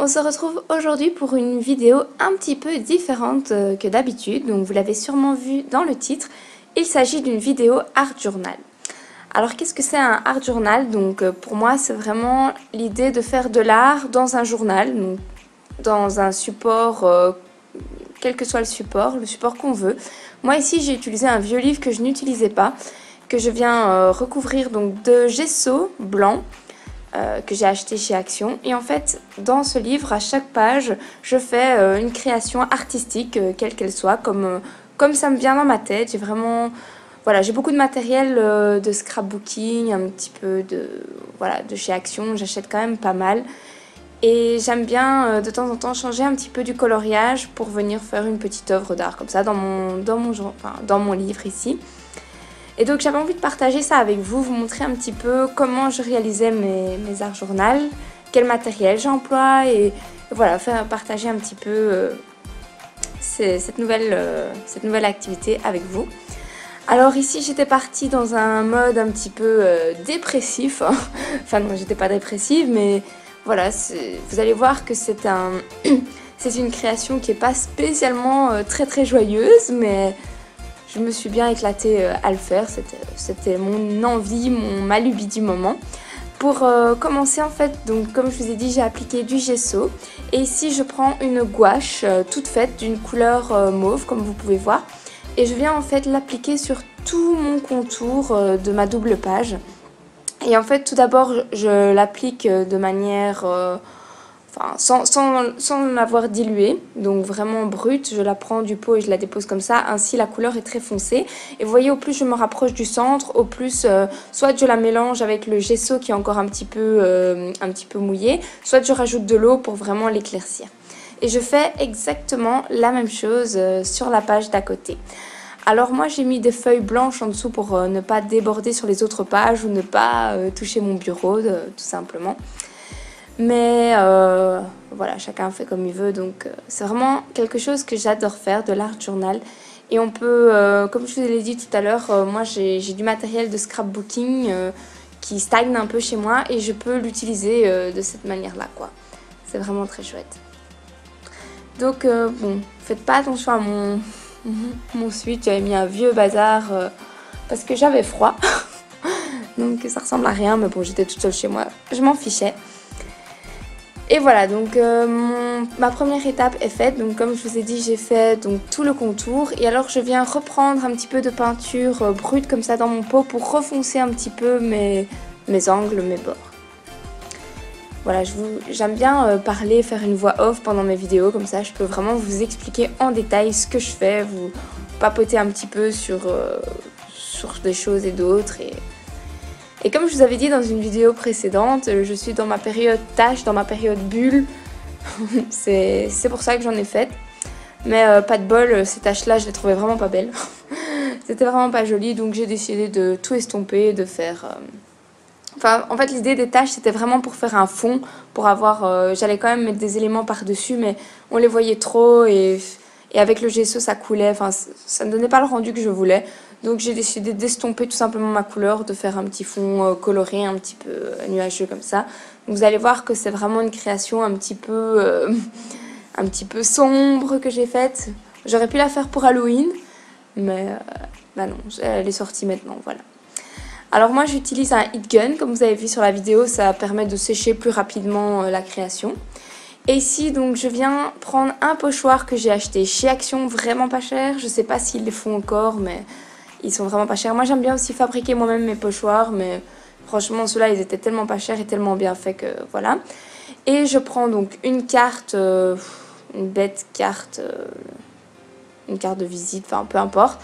On se retrouve aujourd'hui pour une vidéo un petit peu différente que d'habitude. Donc vous l'avez sûrement vu dans le titre, il s'agit d'une vidéo art journal. Alors qu'est-ce que c'est un art journal? Donc pour moi c'est vraiment l'idée de faire de l'art dans un journal, donc dans un support, quel que soit le support qu'on veut. Moi ici j'ai utilisé un vieux livre que je n'utilisais pas, que je viens recouvrir donc de gesso blanc. Que j'ai acheté chez Action, et en fait dans ce livre à chaque page je fais une création artistique quelle qu'elle soit, comme ça me vient dans ma tête. J'ai vraiment j'ai beaucoup de matériel de scrapbooking, un petit peu de chez Action, j'achète quand même pas mal et j'aime bien de temps en temps changer un petit peu du coloriage pour venir faire une petite œuvre d'art comme ça dans mon livre ici. Et donc j'avais envie de partager ça avec vous, vous montrer un petit peu comment je réalisais mes art journal, quel matériel j'emploie et voilà, faire partager un petit peu cette nouvelle activité avec vous. Alors ici j'étais partie dans un mode un petit peu dépressif, enfin non j'étais pas dépressive mais voilà, vous allez voir que c'est une création qui n'est pas spécialement très joyeuse, mais je me suis bien éclatée à le faire, c'était mon envie, ma lubie du moment. Pour commencer en fait, donc comme je vous ai dit, j'ai appliqué du gesso. Et ici je prends une gouache toute faite d'une couleur mauve comme vous pouvez voir. Et je viens en fait l'appliquer sur tout mon contour de ma double page. Et en fait tout d'abord je l'applique de manière... sans l'avoir diluée, donc vraiment brute, je la prends du pot et je la dépose comme ça, ainsi la couleur est très foncée. Et vous voyez, au plus je me rapproche du centre, au plus soit je la mélange avec le gesso qui est encore un petit peu mouillé, soit je rajoute de l'eau pour vraiment l'éclaircir. Et je fais exactement la même chose sur la page d'à côté. Alors moi j'ai mis des feuilles blanches en dessous pour ne pas déborder sur les autres pages ou ne pas toucher mon bureau tout simplement. Mais voilà, chacun fait comme il veut, donc c'est vraiment quelque chose que j'adore faire, de l'art journal. Et on peut, comme je vous l'ai dit tout à l'heure, moi j'ai du matériel de scrapbooking qui stagne un peu chez moi et je peux l'utiliser de cette manière-là, quoi. C'est vraiment très chouette. Donc bon, faites pas attention à mon sweat, j'avais mis un vieux bazar parce que j'avais froid. Donc ça ressemble à rien, mais bon, j'étais toute seule chez moi, je m'en fichais. Et voilà, donc ma première étape est faite. Donc comme je vous ai dit, j'ai fait donc tout le contour. Et alors je viens reprendre un petit peu de peinture brute comme ça dans mon pot pour refoncer un petit peu mes angles, mes bords. Voilà, j'aime bien parler, faire une voix off pendant mes vidéos. Comme ça, je peux vraiment vous expliquer en détail ce que je fais. Vous papoter un petit peu sur des choses et d'autres. Et comme je vous avais dit dans une vidéo précédente, je suis dans ma période tâche, dans ma période bulle. C'est pour ça que j'en ai fait. Mais pas de bol, ces taches-là, je les trouvais vraiment pas belles. C'était vraiment pas joli, donc j'ai décidé de tout estomper, de faire... Enfin, en fait, l'idée des taches, c'était vraiment pour faire un fond, pour avoir... J'allais quand même mettre des éléments par-dessus, mais on les voyait trop et avec le gesso, ça coulait. Enfin, ça ne donnait pas le rendu que je voulais. Donc j'ai décidé d'estomper tout simplement ma couleur, de faire un petit fond coloré, un petit peu nuageux comme ça. Donc vous allez voir que c'est vraiment une création un petit peu sombre que j'ai faite. J'aurais pu la faire pour Halloween, mais bah non, elle est sortie maintenant, voilà. Alors moi j'utilise un heat gun, comme vous avez vu sur la vidéo, ça permet de sécher plus rapidement la création. Et ici donc je viens prendre un pochoir que j'ai acheté chez Action, vraiment pas cher. Je sais pas s'ils les font encore, mais... ils sont vraiment pas chers. Moi j'aime bien aussi fabriquer moi-même mes pochoirs, mais franchement ceux-là ils étaient tellement pas chers et tellement bien faits que voilà. Et je prends donc une carte, une bête carte, une carte de visite, enfin peu importe.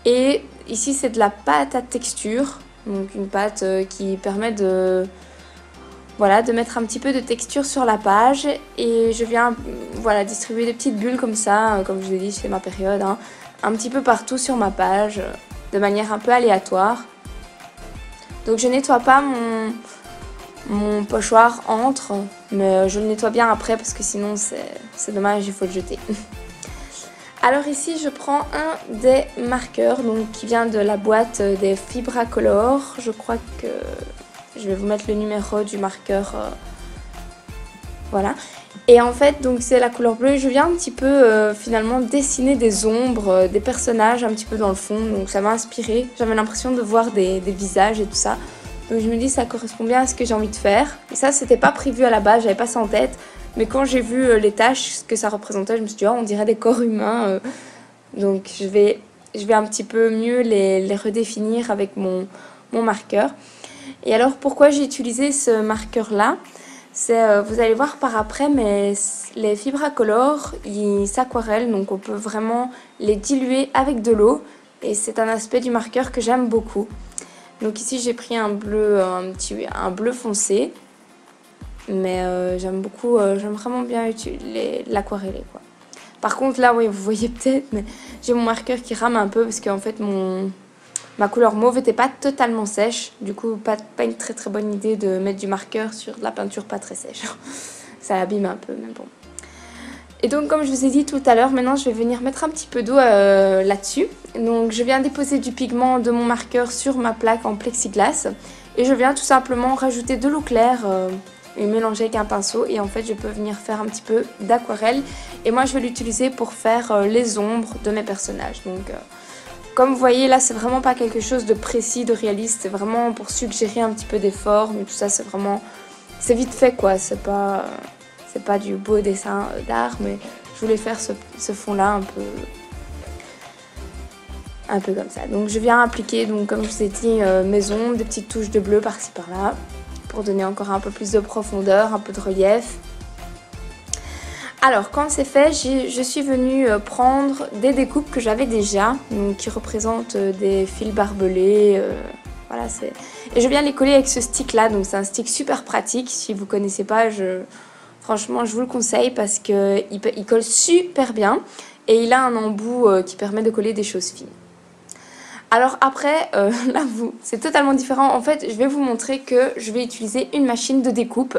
Et ici c'est de la pâte à texture, donc une pâte qui permet de mettre un petit peu de texture sur la page. Et je viens distribuer des petites bulles comme ça, comme je vous ai dit c'est ma période, hein, un petit peu partout sur ma page, de manière un peu aléatoire. Donc je nettoie pas mon pochoir entre, mais je le nettoie bien après parce que sinon c'est dommage, il faut le jeter. Alors ici je prends un des marqueurs donc, qui vient de la boîte des Fibracolor. Je crois que je vais vous mettre le numéro du marqueur. Voilà. Et en fait, donc c'est la couleur bleue. Je viens un petit peu finalement dessiner des ombres, des personnages un petit peu dans le fond. Donc ça m'a inspiré. J'avais l'impression de voir des visages et tout ça. Donc je me dis ça correspond bien à ce que j'ai envie de faire. Et ça, c'était pas prévu à la base, j'avais pas ça en tête. Mais quand j'ai vu les taches, ce que ça représentait, je me suis dit, oh, on dirait des corps humains. Donc je vais un petit peu mieux les redéfinir avec mon marqueur. Et alors pourquoi j'ai utilisé ce marqueur-là ? C'est, vous allez voir par après, mais les fibres incolores, ils s'aquarellent, donc on peut vraiment les diluer avec de l'eau. Et c'est un aspect du marqueur que j'aime beaucoup. Donc ici j'ai pris un bleu foncé. Mais j'aime beaucoup, j'aime vraiment bien l'aquareller quoi. Par contre là, oui, vous voyez peut-être, mais j'ai mon marqueur qui rame un peu parce qu'en fait ma couleur mauve n'était pas totalement sèche. Du coup, pas une très très bonne idée de mettre du marqueur sur de la peinture pas très sèche. Ça abîme un peu, mais bon. Et donc comme je vous ai dit tout à l'heure, maintenant je vais venir mettre un petit peu d'eau là-dessus. Donc je viens déposer du pigment de mon marqueur sur ma plaque en plexiglas. Et je viens tout simplement rajouter de l'eau claire et mélanger avec un pinceau. Et en fait je peux venir faire un petit peu d'aquarelle. Et moi je vais l'utiliser pour faire les ombres de mes personnages. Donc comme vous voyez là, c'est vraiment pas quelque chose de précis, de réaliste. C'est vraiment pour suggérer un petit peu des formes. Tout ça c'est vraiment... c'est vite fait quoi, c'est pas du beau dessin d'art, mais je voulais faire ce fond là un peu comme ça. Donc je viens appliquer, donc comme je vous ai dit, mes ombres, des petites touches de bleu par-ci par-là pour donner encore un peu plus de profondeur, un peu de relief. Alors quand c'est fait, je suis venue prendre des découpes que j'avais déjà, donc qui représentent des fils barbelés. Voilà, et je viens les coller avec ce stick là, donc c'est un stick super pratique. Si vous connaissez pas, franchement je vous le conseille parce qu'il colle super bien et il a un embout qui permet de coller des choses fines. Alors après, là c'est totalement différent. En fait, je vais vous montrer que je vais utiliser une machine de découpe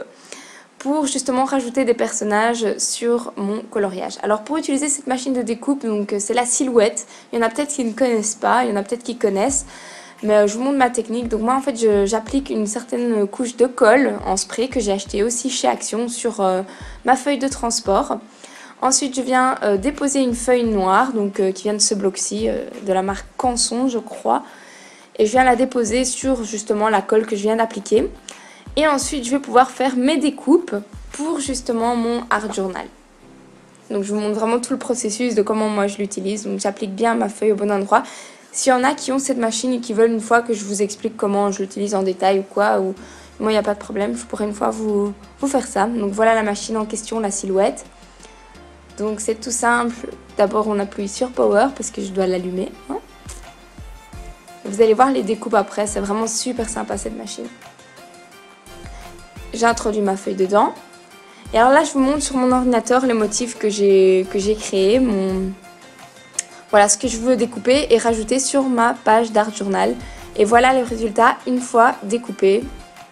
pour justement rajouter des personnages sur mon coloriage. Alors pour utiliser cette machine de découpe, donc c'est la Silhouette. Il y en a peut-être qui ne connaissent pas, il y en a peut-être qui connaissent. Mais je vous montre ma technique. Donc moi en fait j'applique une certaine couche de colle en spray que j'ai acheté aussi chez Action sur ma feuille de transport. Ensuite je viens déposer une feuille noire donc, qui vient de ce bloc-ci de la marque Canson je crois. Et je viens la déposer sur justement la colle que je viens d'appliquer. Et ensuite je vais pouvoir faire mes découpes pour justement mon art journal. Donc je vous montre vraiment tout le processus de comment moi je l'utilise. Donc j'applique bien ma feuille au bon endroit. S'il y en a qui ont cette machine et qui veulent une fois que je vous explique comment je l'utilise en détail ou quoi, ou moi il n'y a pas de problème, je pourrais une fois vous faire ça. Donc voilà la machine en question, la Silhouette. Donc c'est tout simple. D'abord on appuie sur Power parce que je dois l'allumer. Hein. Vous allez voir les découpes après, c'est vraiment super sympa cette machine. J'ai introduit ma feuille dedans. Et alors là je vous montre sur mon ordinateur les motifs que j'ai créés, voilà ce que je veux découper et rajouter sur ma page d'art journal. Et voilà le résultat une fois découpé.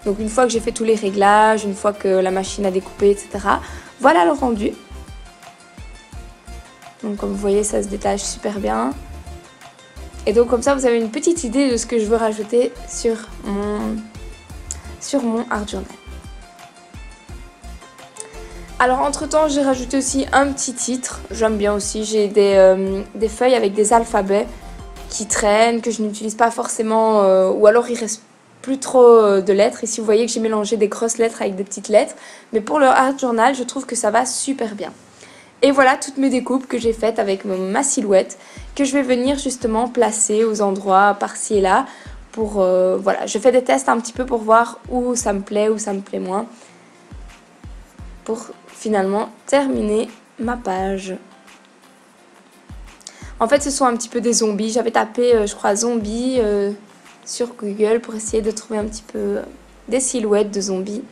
Donc une fois que j'ai fait tous les réglages, une fois que la machine a découpé, etc. Voilà le rendu. Donc comme vous voyez, ça se détache super bien. Et donc comme ça, vous avez une petite idée de ce que je veux rajouter sur mon art journal. Alors entre temps j'ai rajouté aussi un petit titre, j'aime bien aussi, j'ai des feuilles avec des alphabets qui traînent, que je n'utilise pas forcément, ou alors il reste plus trop de lettres. Ici vous voyez que j'ai mélangé des grosses lettres avec des petites lettres, mais pour le art journal je trouve que ça va super bien. Et voilà toutes mes découpes que j'ai faites avec ma Silhouette, que je vais venir justement placer aux endroits par-ci et là, pour, voilà, je fais des tests un petit peu pour voir où ça me plaît, où ça me plaît moins, pour finalement terminer ma page. En fait ce sont un petit peu des zombies, j'avais tapé je crois zombies sur Google pour essayer de trouver un petit peu des silhouettes de zombies.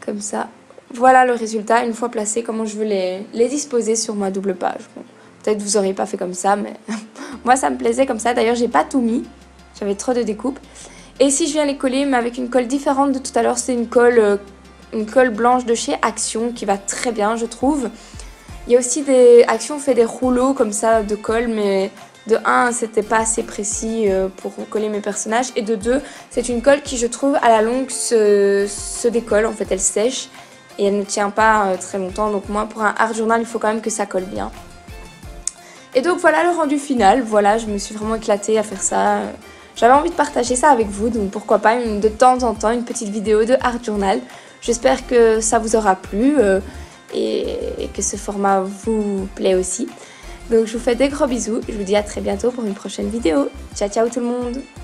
Comme ça, voilà le résultat une fois placé, comment je veux les disposer sur ma double page. Bon, peut-être vous n'auriez pas fait comme ça, mais moi ça me plaisait comme ça. D'ailleurs j'ai pas tout mis, j'avais trop de découpes. Et ici je viens les coller mais avec une colle différente de tout à l'heure, c'est une colle blanche de chez Action qui va très bien je trouve. Il y a aussi Action fait des rouleaux comme ça de colle, mais de 1 c'était pas assez précis pour coller mes personnages, et de 2 c'est une colle qui je trouve à la longue se décolle, en fait elle sèche et elle ne tient pas très longtemps. Donc moi pour un art journal il faut quand même que ça colle bien. Et donc voilà le rendu final, voilà je me suis vraiment éclatée à faire ça. J'avais envie de partager ça avec vous, donc pourquoi pas de temps en temps une petite vidéo de art journal. J'espère que ça vous aura plu et que ce format vous plaît aussi. Donc je vous fais des gros bisous, je vous dis à très bientôt pour une prochaine vidéo. Ciao ciao tout le monde!